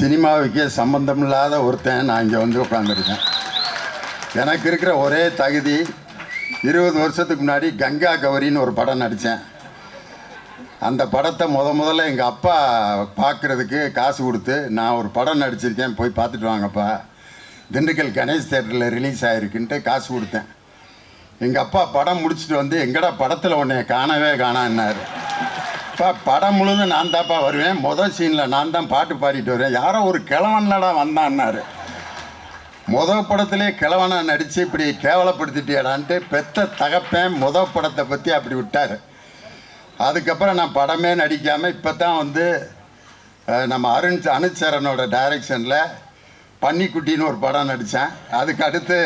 சினிமாவுக்கே சம்பந்தமில்லாத ஒருத்தன் நான் இங்கே வந்து உட்காந்துருக்கேன். எனக்கு இருக்கிற ஒரே தகுதி 20 வருஷத்துக்கு முன்னாடி கங்கா கௌரின்னு ஒரு படம் நடித்தேன். அந்த படத்தை முதல்ல எங்கள் அப்பா பார்க்குறதுக்கு காசு கொடுத்து, நான் ஒரு படம் நடிச்சிருக்கேன் போய் பார்த்துட்டு வாங்கப்பா, திண்டுக்கல் கணேஷ் தேட்டரில் ரிலீஸ் ஆகிருக்குன்ட்டு காசு கொடுத்தேன். எங்கள் அப்பா படம் முடிச்சுட்டு வந்து, எங்கடா படத்தில் உன்னைய காணவே காணான்னாரு. அப்பா படம் முழுதும் நான் தான்ப்பா வருவேன், முதல் சீனில் நான் தான் பாட்டு பாடிட்டு வருவேன், யாரோ ஒரு கிழவன்லடா வந்தான்னாரு. படத்திலே கிழவனா நடித்து இப்படி கேவலப்படுத்திட்டியடான்ட்டு பெத்த தகப்பேன் படத்தை பற்றி அப்படி விட்டார். அதுக்கப்புறம் நான் படமே நடிக்காமல் இப்போ தான் வந்து நம்ம அனுச்சரனோட டைரக்ஷனில் பன்னிக்குட்டின்னு ஒரு படம் நடித்தேன். அதுக்கு அடுத்து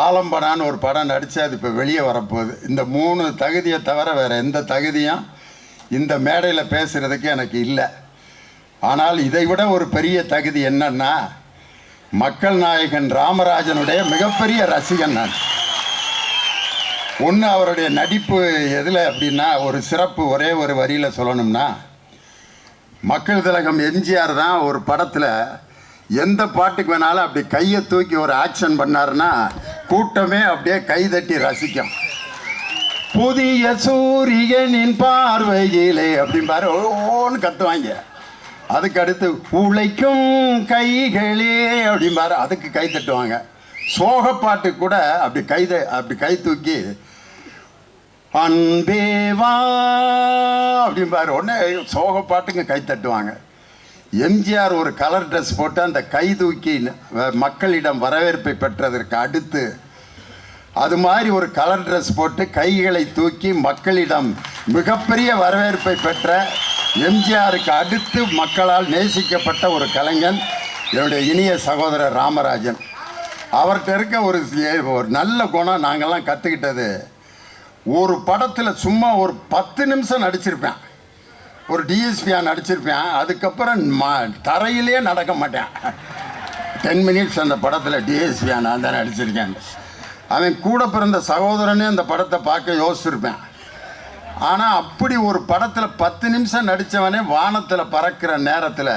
ஆலம்பனான்னு ஒரு படம் நடித்து அது இப்போ வெளியே வரப்போகுது. இந்த 3 தகுதியை தவிர வேறு எந்த தகுதியும் இந்த மேடையில் பேசுகிறதுக்கு எனக்கு இல்லை. ஆனால் இதை விட ஒரு பெரிய தகுதி என்னன்னா, மக்கள் நாயகன் ராமராஜனுடைய மிகப்பெரிய ரசிகன் நான். ஒன்று, அவருடைய நடிப்பு எதில் அப்படின்னா, ஒரு சிறப்பு ஒரே ஒரு வரியில் சொல்லணும்னா, மக்கள் திலகம் எம்ஜிஆர் தான் ஒரு படத்தில் எந்த பாட்டுக்கு வேணாலும் அப்படி கையை தூக்கி ஒரு ஆக்ஷன் பண்ணாருன்னா கூட்டமே அப்படியே கைதட்டி ரசிக்கும். புதிய சூரியனின் பார்வையிலே அப்படின்பாரு ஓன்னு கத்துவாங்க. அதுக்கு அடுத்து உழைக்கும் கைகளே அப்படின்பாரு, அதுக்கு கை தட்டுவாங்க. சோகப்பாட்டு கூட அப்படி கை தூக்கி அன்பேவா அப்படின்பாரு, உடனே சோகப்பாட்டுங்க கை தட்டுவாங்க. எம்ஜிஆர் ஒரு கலர் ட்ரெஸ் போட்டு அந்த கை தூக்கி மக்களிடம் வரவேற்பை பெற்றதற்கு அடுத்து, அது மாதிரி ஒரு கலர் ட்ரெஸ் போட்டு கைகளை தூக்கி மக்களிடம் மிகப்பெரிய வரவேற்பை பெற்ற எம்ஜிஆருக்கு அடுத்து மக்களால் நேசிக்கப்பட்ட ஒரு கலைஞன் என்னுடைய இனிய சகோதரர் ராமராஜன். அவர்கிட்ட இருக்க ஒரு நல்ல குணம் நாங்கள்லாம் கற்றுக்கிட்டது, ஒரு படத்தில் சும்மா ஒரு 10 நிமிஷம் நடிச்சிருப்பேன், ஒரு டிஎஸ்பியாக நடிச்சிருப்பேன், அதுக்கப்புறம் தரையிலே நடக்க மாட்டேன். 10 மினிட்ஸ் அந்த படத்தில் டிஎஸ்பியாக நான் தான் நடிச்சிருக்கேன். அவன் கூட பிறந்த சகோதரனே அந்த படத்தை பார்க்க யோசிச்சிருப்பேன். ஆனால் அப்படி ஒரு படத்தில் 10 நிமிஷம் நடித்தவனே வானத்தில் பறக்கிற நேரத்தில்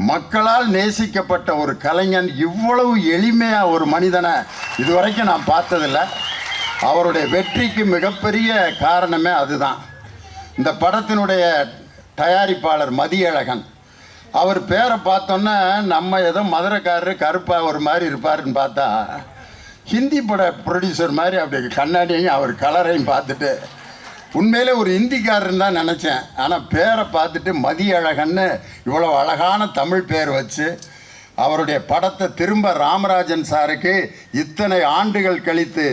மக்களால் நேசிக்கப்பட்ட ஒரு கலைஞன் இவ்வளவு எளிமையாக ஒரு மனிதனை இதுவரைக்கும் நான் பார்த்ததில்லை. அவருடைய வெற்றிக்கு மிகப்பெரிய காரணமே அதுதான். இந்த படத்தினுடைய தயாரிப்பாளர் மதியழகன், அவர் பேரை பார்த்தோன்னே நம்ம ஏதோ மதுரைக்காரரு கருப்பாக ஒரு மாதிரி இருப்பாருன்னு பார்த்தா, ஹிந்தி பட ப்ரொடியூசர் மாதிரி அப்படி கண்ணாடியையும் அவர் கலரையும் பார்த்துட்டு உண்மையிலே ஒரு ஹிந்திக்காரன் தான் நினச்சேன். ஆனால் பேரை பார்த்துட்டு மதியழகன்னு இவ்வளோ அழகான தமிழ் பேர் வச்சு அவருடைய படத்தை திரும்ப ராமராஜன் சாருக்கு இத்தனை ஆண்டுகள் கழித்து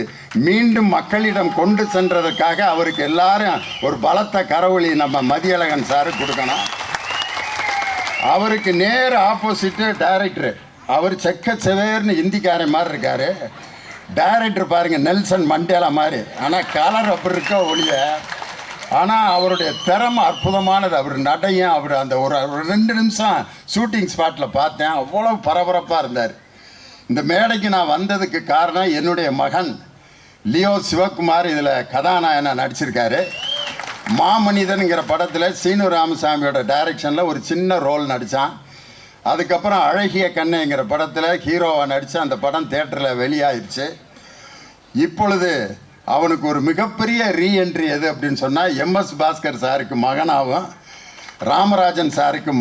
மீண்டும் மக்களிடம் கொண்டு சென்றதற்காக அவருக்கு எல்லாரும் ஒரு பலத்த கரவொலி நம்ம மதியழகன் சாருக்கு கொடுக்கணும். அவருக்கு நேர் ஆப்போசிட்டு டைரக்டரு, அவர் செக்க செவேர்னு ஹிந்திக்காரன் மாதிரி இருக்கார். டைரக்டர் பாருங்கள் நெல்சன் மண்டேலா மாதிரி, ஆனால் கலர் அப்படி இருக்க ஒழிய, ஆனால் அவருடைய திறமை அற்புதமானது. அவர் நடையும் அவர் அந்த ஒரு 2 நிமிஷம் ஷூட்டிங் ஸ்பாட்டில் பார்த்தேன், அவ்வளோ பரபரப்பாக இருந்தார். இந்த மேடைக்கு நான் வந்ததுக்கு காரணம் என்னுடைய மகன் லியோ சிவகுமார் இதில் கதாநாயகனாக நடிச்சிருக்காரு. மாமனிதனுங்கிற படத்தில் சீனு ராமசாமியோட டைரக்ஷனில் ஒரு சின்ன ரோல் நடித்தான். அதுக்கப்புறம் அழகிய கண்ணைங்கிற படத்தில் ஹீரோவாக நடித்து அந்த படம் தேட்டரில் வெளியாகிடுச்சு. இப்பொழுது அவனுக்கு ஒரு மிகப்பெரிய ரீஎன்ட்ரி எது அப்படின்னு சொன்னால், எம்எஸ் பாஸ்கர் சாருக்கு மகனாகவும் ராமராஜன் சாருக்கு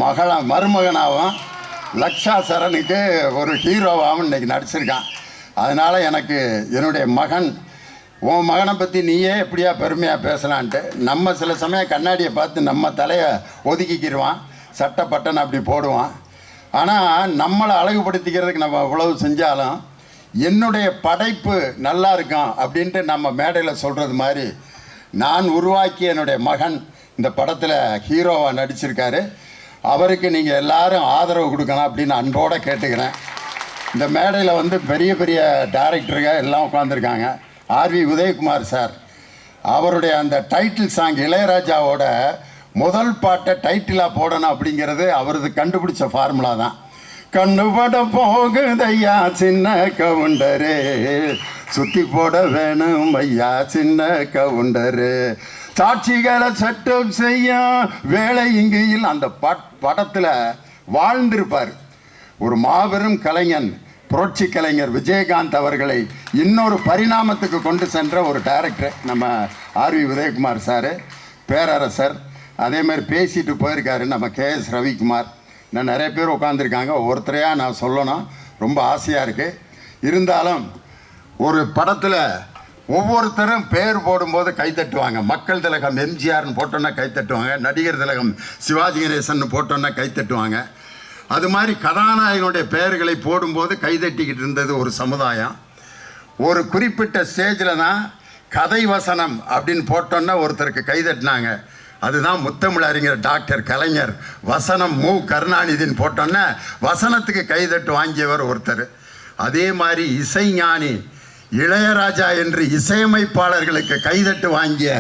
மருமகனாகவும் லக்ஷா சரனுக்கு ஒரு ஹீரோவாகவும் இன்றைக்கி நடிச்சிருக்கான். அதனால் எனக்கு என்னுடைய மகன், உன் மகனை பற்றி நீயே எப்படியா பெருமையாக பேசலான்ட்டு, நம்ம சில சமயம் கண்ணாடியை பார்த்து நம்ம தலையை ஒதுக்கிக்கிடுவான், சட்டை பட்டன் அப்படி போடுவான். ஆனால் நம்மளை அழகுபடுத்திக்கிறதுக்கு நம்ம அவ்வளவு செஞ்சாலும் என்னுடைய படைப்பு நல்லா இருக்கும் அப்படின்ட்டு நம்ம மேடையில் சொல்கிறது மாதிரி, நான் உருவாக்கிய என்னுடைய மகன் இந்த படத்தில் ஹீரோவாக நடிச்சிருக்காரு. அவருக்கு நீங்கள் எல்லாரும் ஆதரவு கொடுக்கணும் அப்படின்னு அன்போடு கேட்டுக்கிறேன். இந்த மேடையில் வந்து பெரிய பெரிய டைரக்டருங்க எல்லாம் உட்காந்துருக்காங்க. ஆர்வி உதயகுமார் சார், அவருடைய அந்த டைட்டில் சாங் இளையராஜாவோட முதல் பாட்டை டைட்டிலாக போடணும் அப்படிங்கிறது அவரது கண்டுபிடிச்ச ஃபார்முலா தான். கண்ணுபட போகுதையா சின்ன கவுண்டரு, சுற்றி போட வேணும் ஐயா சின்ன கவுண்டரு, சாட்சிகளை செட்டப் செய்ய வேலை இங்கேயில். அந்த படத்தில் வாழ்ந்திருப்பார். ஒரு மாபெரும் கலைஞன், புரட்சி கலைஞர் விஜயகாந்த் அவர்களை இன்னொரு பரிணாமத்துக்கு கொண்டு சென்ற ஒரு டைரக்டர் நம்ம ஆர்வி உதயகுமார் சார், பேரரசர். அதே மாதிரி பேசிட்டு போயிருக்காரு நம்ம KS ரவிக்குமார். நான் நிறைய பேர் உட்காந்துருக்காங்க, ஒவ்வொருத்தரையாக நான் சொல்லணும், ரொம்ப ஆசையாக இருக்குது. இருந்தாலும் ஒரு படத்தில் ஒவ்வொருத்தரும் பேர் போடும்போது கைத்தட்டுவாங்க. மக்கள் திலகம் எம்ஜிஆர்னு போட்டோன்னா கைத்தட்டுவாங்க, நடிகர் திலகம் சிவாஜி கணேசன் போட்டோன்னா கைத்தட்டுவாங்க. அது மாதிரி கதாநாயகனுடைய பெயர்களை போடும்போது கைதட்டிக்கிட்டு இருந்தது ஒரு சமுதாயம். ஒரு குறிப்பிட்ட ஸ்டேஜில் தான் கதை வசனம் அப்படின்னு போட்டோன்னா ஒருத்தருக்கு கைதட்டினாங்க. அதுதான் முத்தமிழ் அறிஞர் டாக்டர் கலைஞர். வசனம் மு கருணாநிதின்னு போட்டோன்னா வசனத்துக்கு கைதட்டு வாங்கியவர் ஒருத்தர். அதே மாதிரி இசைஞானி இளையராஜா என்று இசையமைப்பாளர்களுக்கு கைதட்டு வாங்கிய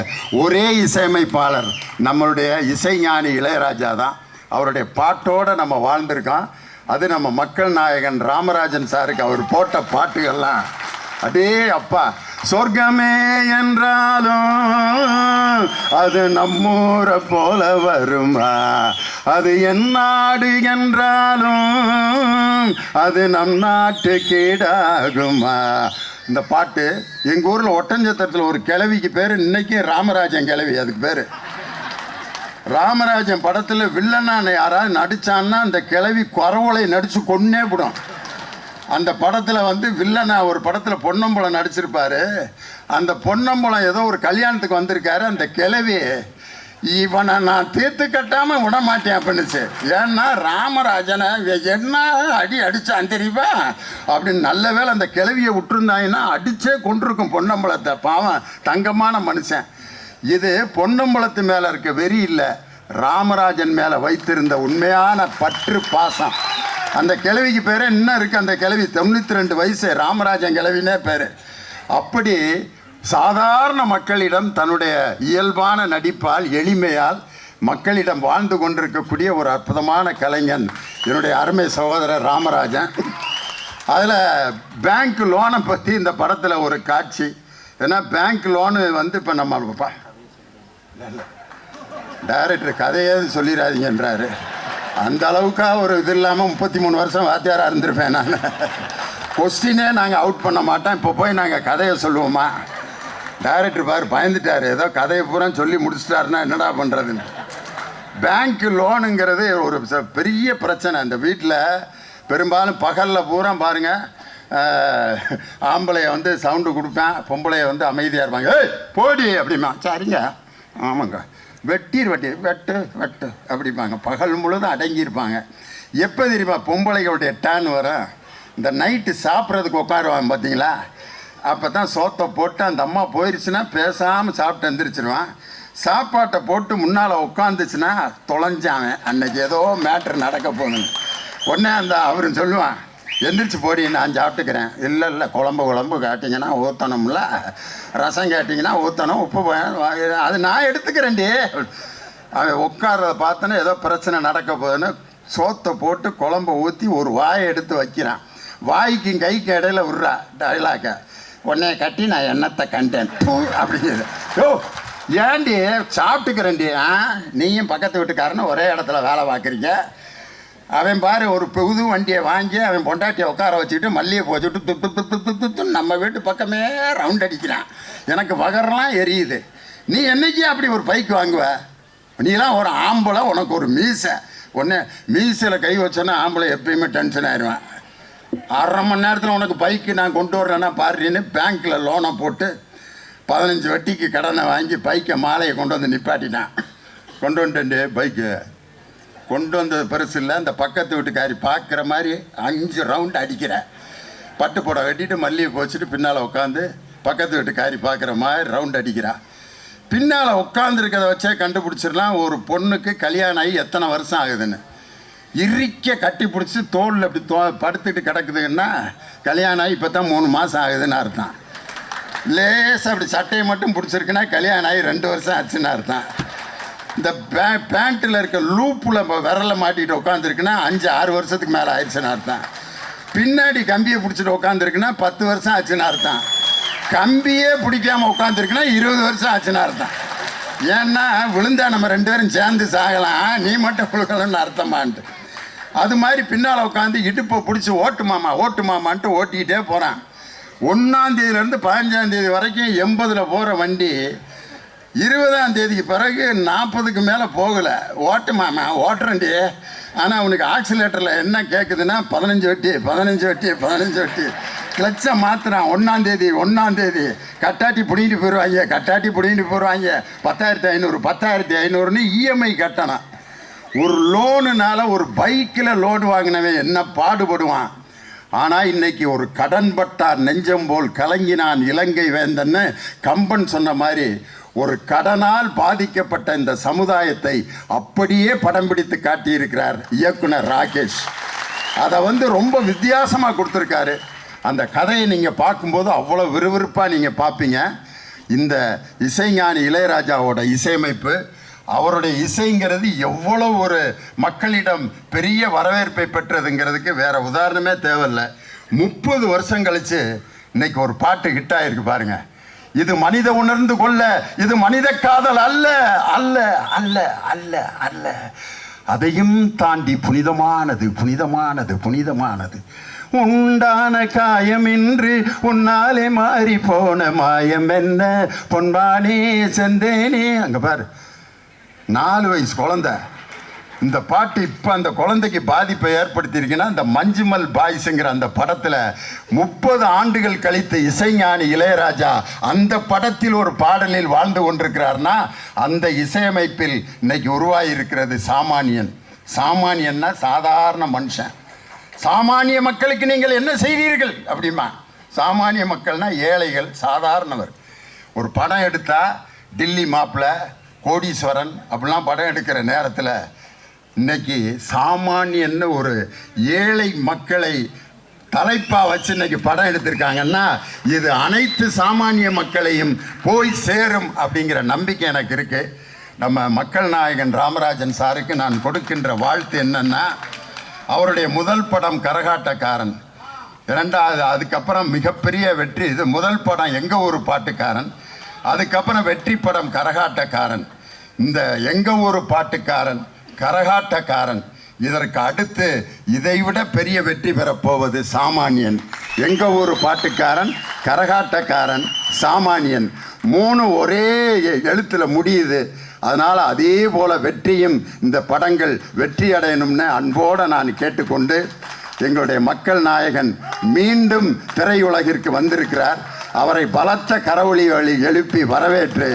ஒரே இசையமைப்பாளர் நம்மளுடைய இசைஞானி இளையராஜா தான். அவருடைய பாட்டோடு நம்ம வாழ்ந்திருக்கோம். அது நம்ம மக்கள் நாயகன் ராமராஜன் சாருக்கு அவர் போட்ட பாட்டுகள்லாம் அடே அப்பா, சொர்க்கமே என்றாலும் அது நம்மூரை போல வருமா, அது என் நாடு என்றாலும் அது நம் நாட்டு கீடாகுமா. இந்த பாட்டு எங்கள் ஊரில் ஒட்டஞ்சத்திரத்தில் ஒரு கிழவிக்கு பேர் இன்னைக்கு ராமராஜன் கிழவி. அதுக்கு பேர் ராமராஜன். படத்தில் வில்லனான யாராவது நடித்தான்னா அந்த கிழவி குறவலை நடித்து கொன்னே விடும். அந்த படத்தில் வந்து வில்லனா ஒரு படத்தில் பொன்னம்பலம் நடிச்சிருப்பாரு. அந்த பொன்னம்பலம் ஏதோ ஒரு கல்யாணத்துக்கு வந்திருக்காரு. அந்த கிழவி இவனை நான் தீர்த்து கட்டாமல் விட மாட்டேன் அப்படின்னுச்சு. ஏன்னா ராமராஜனை என்ன அடி அடித்தான் தெரியுமா அப்படின்னு. நல்ல வேளை அந்த கிழவியை விட்டுருந்தாங்கன்னா அடித்தே கொண்டிருக்கும் பொன்னம்பலத்தை. பாவம் தங்கமான மனுஷன். இது பொன்னம்பலத்து மேலே இருக்க வெறி இல்லை, ராமராஜன் மேலே வைத்திருந்த உண்மையான பற்று பாசம். அந்த கிழவிக்கு பேர் இன்னும் இருக்குது. அந்த கிழவி 92 வயசு, ராமராஜன் கிழவினே பேர். அப்படி சாதாரண மக்களிடம் தன்னுடைய இயல்பான நடிப்பால் எளிமையால் மக்களிடம் வாழ்ந்து கொண்டிருக்கக்கூடிய ஒரு அற்புதமான கலைஞன் என்னுடைய அருமை சகோதரர் ராமராஜன். அதில் பேங்க் லோனை பற்றி இந்த படத்தில் ஒரு காட்சி. ஏன்னா பேங்க் லோனு வந்து இப்போ நம்ம டைரக்டர் கதையே சொல்லிடாதீங்கன்றாரு. அந்த அளவுக்காக ஒரு இது இல்லாமல் 33 வருஷம் வாத்தியாராக இருந்திருப்பேன் நான். கொஸ்டினே நாங்கள் அவுட் பண்ண மாட்டோம். இப்போ போய் நாங்கள் கதையை சொல்லுவோமா? டைரக்டர் பாரு பயந்துட்டார், ஏதோ கதையை பூரா சொல்லி முடிச்சிட்டாருன்னா என்னடா பண்ணுறதுன்னு. பேங்க் லோனுங்கிறது ஒரு பெரிய பிரச்சனை. அந்த வீட்டில் பெரும்பாலும் பகலில் பூரா பாருங்கள், ஆம்பளையை வந்து சவுண்டு கொடுப்பேன், பொம்பளையை வந்து அமைதியாக இருப்பாங்க. ஏய் போடி அப்படிமா. சரிங்க, ஆமாங்க, வெட்டி வெட்டு வெட்டு அப்படிப்பாங்க. பகல் முழுதும் அடங்கியிருப்பாங்க. எப்போ தெரியுமா பொம்பளைகளுடைய டேன் வரும்? இந்த நைட்டு சாப்பிட்றதுக்கு உட்காருவாங்க பார்த்தீங்களா, அப்போ தான் சோத்தை போட்டு அந்த அம்மா போயிடுச்சுன்னா பேசாமல் சாப்பிட்டு எந்திரிச்சிருவான். சாப்பாட்டை போட்டு முன்னால் உட்காந்துச்சுன்னா தொலைஞ்சாங்க, அன்னைக்கு ஏதோ மேட்ரு நடக்க போகணுன்னு. உடனே அந்த அவரும் சொல்லுவான், எந்திரிச்சு போடி நான் சாப்பிட்டுக்கிறேன். இல்லை குழம்பு கேட்டிங்கன்னா ஊற்றணும்ல, ரசம் கேட்டிங்கன்னா ஊற்றணும், உப்பு அது நான் எடுத்துக்கிறேன்டி. அவன் உட்கார்றத பார்த்தோன்னா ஏதோ பிரச்சனை நடக்க போகுதுன்னு சோத்தை போட்டு குழம்பை ஊற்றி ஒரு வாயை எடுத்து வைக்கிறான். வாய்க்கும் கைக்கு இடையில விட்றா டைலாக்க. உடனே கட்டி நான் எண்ணத்தை கண்டேன் அப்படிங்கிறது. யோ ஏண்டி சாப்பிட்டுக்கிறேன்டி, நீயும் பக்கத்து வீட்டுக்காரன்னு ஒரே இடத்துல வேலை பார்க்குறீங்க. அவன் பாரு ஒரு புது வண்டியை வாங்கி அவன் பொண்டாட்டியை உட்கார வச்சுக்கிட்டு மல்லியை போச்சுட்டு துத்து துத்து துத்து நம்ம வீட்டு பக்கமே ரவுண்ட் அடிக்கிறான். எனக்கு வகரெலாம் எரியுது. நீ என்னைக்கு அப்படி ஒரு பைக் வாங்குவ? நீலாம் ஒரு ஆம்பளை, உனக்கு ஒரு மீசை. ஒன்று மீசையில் கை வச்சோன்னா ஆம்பளை எப்பயுமே டென்ஷன் ஆயிடுவேன். 1/2 மணி நேரத்தில் உனக்கு பைக்கு நான் கொண்டு வர்றேன்னா பாருன்னு பேங்க்கில் லோனை போட்டு 15 வட்டிக்கு கடனை வாங்கி பைக்கை மாலையை கொண்டு வந்து நிப்பாட்டினான். கொண்டு வந்துட்டேன். பைக்கு கொண்டு வந்தது பெருசு இல்லை, அந்த பக்கத்து வீட்டுக்காரி பார்க்குற மாதிரி 5 ரவுண்டு அடிக்கிறேன். பட்டு போட கட்டிட்டு மல்லியை போச்சுட்டு பின்னால் உட்காந்து பக்கத்து வீட்டுக்காரி பார்க்குற மாதிரி ரவுண்டு அடிக்கிறான். பின்னால் உட்காந்துருக்கிறத வச்சே கண்டுபிடிச்சிடலாம் ஒரு பொண்ணுக்கு கல்யாணம் ஆகி எத்தனை வருஷம் ஆகுதுன்னு. இறுக்க கட்டி பிடிச்சி தோளில் அப்படி படுத்துட்டு கிடக்குதுன்னா கல்யாணம் ஆகி இப்போ தான் 3 மாதம் ஆகுதுன்னு அர்த்தம். லேசாக அப்படி சட்டையை மட்டும் பிடிச்சிருக்குன்னா கல்யாணம் ஆகி 2 வருஷம் ஆச்சுன்னு அர்த்தம். இந்த பேண்ட்டில் இருக்க லூப்பில் விரலை மாட்டிகிட்டு உட்காந்துருக்குன்னா 5-6 வருஷத்துக்கு மேலே ஆயிடுச்சுன்னு அர்த்தம். பின்னாடி கம்பியை பிடிச்சிட்டு உட்காந்துருக்குன்னா 10 வருஷம் ஆச்சுன்னு அர்த்தம். கம்பியே பிடிக்காமல் உட்காந்துருக்குன்னா 20 வருஷம் ஆச்சுன்னு அர்த்தம். ஏன்னா விழுந்தா நம்ம 2 பேரும் சேர்ந்து சாகலாம், நீ மட்டும் விழுகலன்னு அர்த்தமான்ட்டு. அது மாதிரி பின்னால் உட்காந்து இடுப்பை பிடிச்சி ஓட்டு மாமான்ட்டு ஓட்டிக்கிட்டே போகிறான். 1ஆம் தேதியிலேருந்து 15ஆம் தேதி வரைக்கும் 80ல் போகிற வண்டி 20ஆம் தேதிக்கு பிறகு 40க்கு மேலே போகலை. ஓட்டுறண்டி. ஆனால் அவனுக்கு ஆக்சிலேட்டரில் என்ன கேட்குதுன்னா 15 வெட்டி கிளச்சை மாற்றுறான். 1ஆம் தேதி கட்டாட்டி பிடிங்கிட்டு போயிடுவாங்க. 10,500 இஎம்ஐ கட்டணும். ஒரு லோனுனால ஒரு பைக்கில் லோன் வாங்கினவன் என்ன பாடுபடுவான். ஆனால் இன்னைக்கு ஒரு கடன்பட்டார் நெஞ்சம் போல் கலங்கினான் இலங்கை வேந்தன்னு கம்பன் சொன்ன மாதிரி ஒரு கடனால் பாதிக்கப்பட்ட இந்த சமுதாயத்தை அப்படியே படம் பிடித்து காட்டியிருக்கிறார் இயக்குனர் ராகேஷ். அதை ரொம்ப வித்தியாசமாக கொடுத்துருக்காரு. அந்த கதையை நீங்கள் பார்க்கும்போது அவ்வளோ விறுவிறுப்பாக நீங்கள் பார்ப்பீங்க. இந்த இசைஞானி இளையராஜாவோட இசையமைப்பு, அவருடைய இசைங்கிறது எவ்வளோ ஒரு மக்களிடம் பெரிய வரவேற்பை பெற்றதுங்கிறதுக்கு வேற உதாரணமே தேவையில்லை. 30 வருஷம் கழிச்சு இன்னைக்கு ஒரு பாட்டு ஹிட் ஆயிருக்கு பாருங்க. இது மனித உணர்ந்து கொள்ள, இது மனித காதல் அல்ல அல்ல அல்ல அல்ல அல்ல, அதையும் தாண்டி புனிதமானது. உண்டான காயமின்றி உன்னாலே மாறி போன மாயம் என்ன பொன்பானே செந்தேனே. அங்க பாரு, 4 வயசு குழந்தை. இந்த பாட்டு இப்போ அந்த குழந்தைக்கு பாதிப்பை ஏற்படுத்தியிருக்குன்னா இந்த மஞ்சுமல் பாய்ஸுங்கிற அந்த படத்தில் 30 ஆண்டுகள் கழித்து இசைஞானி இளையராஜா அந்த படத்தில் ஒரு பாடலில் வாழ்ந்து கொண்டிருக்கிறார்னா அந்த இசையமைப்பில் இன்னைக்கு உருவாகி இருக்கிறது சாமானியன். சாமானியன்னா சாதாரண மனுஷன். சாமானிய மக்களுக்கு நீங்கள் என்ன செய்தீர்கள் அப்படிமா? சாமானிய மக்கள்னா ஏழைகள், சாதாரணவர். ஒரு படம் எடுத்தால் டில்லி மாப்பிள்ள, கோடீஸ்வரன் அப்படிலாம் படம் எடுக்கிற நேரத்தில் இன்னைக்கு சாமானியன்னு ஒரு ஏழை மக்களை தலைப்பாக வச்சு இன்னைக்கு படம் எடுத்திருக்காங்கன்னா இது அனைத்து சாமானிய மக்களையும் போய் சேரும் அப்படிங்கிற நம்பிக்கை எனக்கு இருக்குது. நம்ம மக்கள் நாயகன் ராமராஜன் சாருக்கு நான் கொடுக்கின்ற வாழ்த்து என்னன்னா, அவருடைய முதல் படம் கரகாட்டக்காரன், 2வது அதுக்கப்புறம் மிகப்பெரிய வெற்றி. இது முதல் படம் எங்க ஊர் பாட்டுக்காரன், அதுக்கப்புறம் வெற்றி படம் கரகாட்டக்காரன். இந்த எங்க ஊர் பாட்டுக்காரன், கரகாட்டக்காரன், இதற்கு அடுத்து இதைவிட பெரிய வெற்றி பெறப்போவது சாமானியன். எங்க ஊர் பாட்டுக்காரன், கரகாட்டக்காரன், சாமானியன் 3 ஒரே எழுத்துல முடியுது. அதனால் அதே போல வெற்றியும் இந்த படங்கள் வெற்றி அடையணும்னு அன்போடு நான் கேட்டுக்கொண்டு, எங்களுடைய மக்கள் நாயகன் மீண்டும் திரையுலகிற்கு வந்திருக்கிறார். அவரை பலத்த கரவொலி எழுப்பி வரவேற்று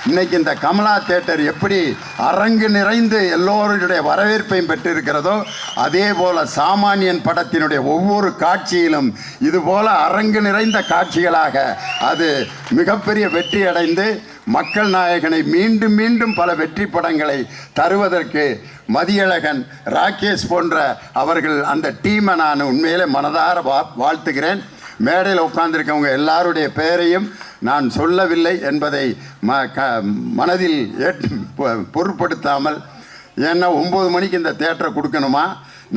இன்னைக்கு இந்த கமலா தியேட்டர் எப்படி அரங்கு நிறைந்து எல்லோருடைய வரவேற்பையும் பெற்றிருக்கிறதோ அதே போல சாமானியன் படத்தினுடைய ஒவ்வொரு காட்சியிலும் இது போல அரங்கு நிறைந்த காட்சிகளாக அது மிகப்பெரிய வெற்றி அடைந்து மக்கள் நாயகனை மீண்டும் மீண்டும் பல வெற்றி படங்களை தருவதற்கு மதியழகன், ராகேஷ் போன்ற அவர்கள் அந்த டீமை நான் உண்மையிலே மனதார வாழ்த்துகிறேன். மேடையில் உட்கார்ந்திருக்கவங்க எல்லாருடைய பெயரையும் நான் சொல்லவில்லை என்பதை மனதில் பொருட்படுத்தாமல், ஏன்னா 9 மணிக்கு இந்த தியேட்டரை கொடுக்கணுமா,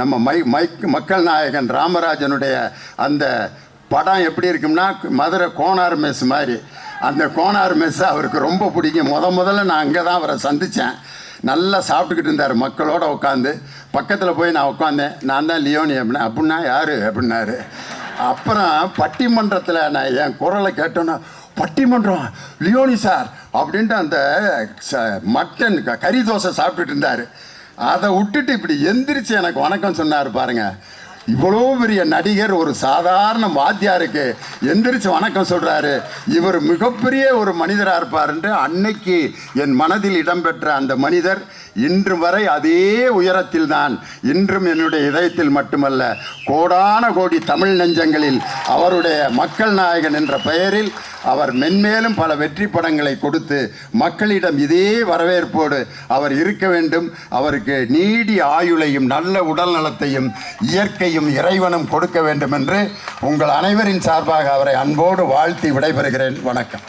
நம்ம மக்கள் நாயகன் ராமராஜனுடைய அந்த படம் எப்படி இருக்கும்னா மதுரை கோனார் மெஸ் மாதிரி. அந்த கோனார் மெஸ் அவருக்கு ரொம்ப பிடிக்கும். முதல்ல நான் அங்கே தான் அவரை சந்தித்தேன். நல்லா சாப்பிட்டுக்கிட்டு இருந்தார் மக்களோடு உட்காந்து. பக்கத்தில் போய் நான் உட்காந்தேன். நான் தான் லியோனி அப்படின்னா யார் அப்படின்னாரு. அப்புறம் பட்டிமன்றத்தில் நான் என் குரலை கேட்டோன்னா, பட்டிமன்றம் லியோனி சார் அப்படின்ட்டு அந்த மட்டன் கறி தோசை சாப்பிட்டுட்டு இருந்தார். அதை விட்டுட்டு இப்படி எந்திரிச்சு எனக்கு வணக்கம் சொன்னார் பாருங்க. இவ்வளோ பெரிய நடிகர் ஒரு சாதாரண வாத்தியாருக்கு எந்திரிச்சு வணக்கம் சொல்கிறாரு. இவர் மிகப்பெரிய ஒரு மனிதராக இருப்பார் என்று அன்னைக்கு என் மனதில் இடம்பெற்ற அந்த மனிதர் இன்று வரை அதே உயரத்தில் தான். இன்றும் என்னுடைய இதயத்தில் மட்டுமல்ல, கோடான கோடி தமிழ் நெஞ்சங்களில் அவருடைய மக்கள் நாயகன் என்ற பெயரில் அவர் மென்மேலும் பல வெற்றி படங்களை கொடுத்து மக்களிடம் இதே வரவேற்போடு அவர் இருக்க வேண்டும். அவருக்கு நீடிய ஆயுளையும் நல்ல உடல் நலத்தையும் இயற்கையும் இறைவனும் கொடுக்க வேண்டும் என்று உங்கள் அனைவரின் சார்பாக அவரை அன்போடு வாழ்த்தி விடைபெறுகிறேன். வணக்கம்.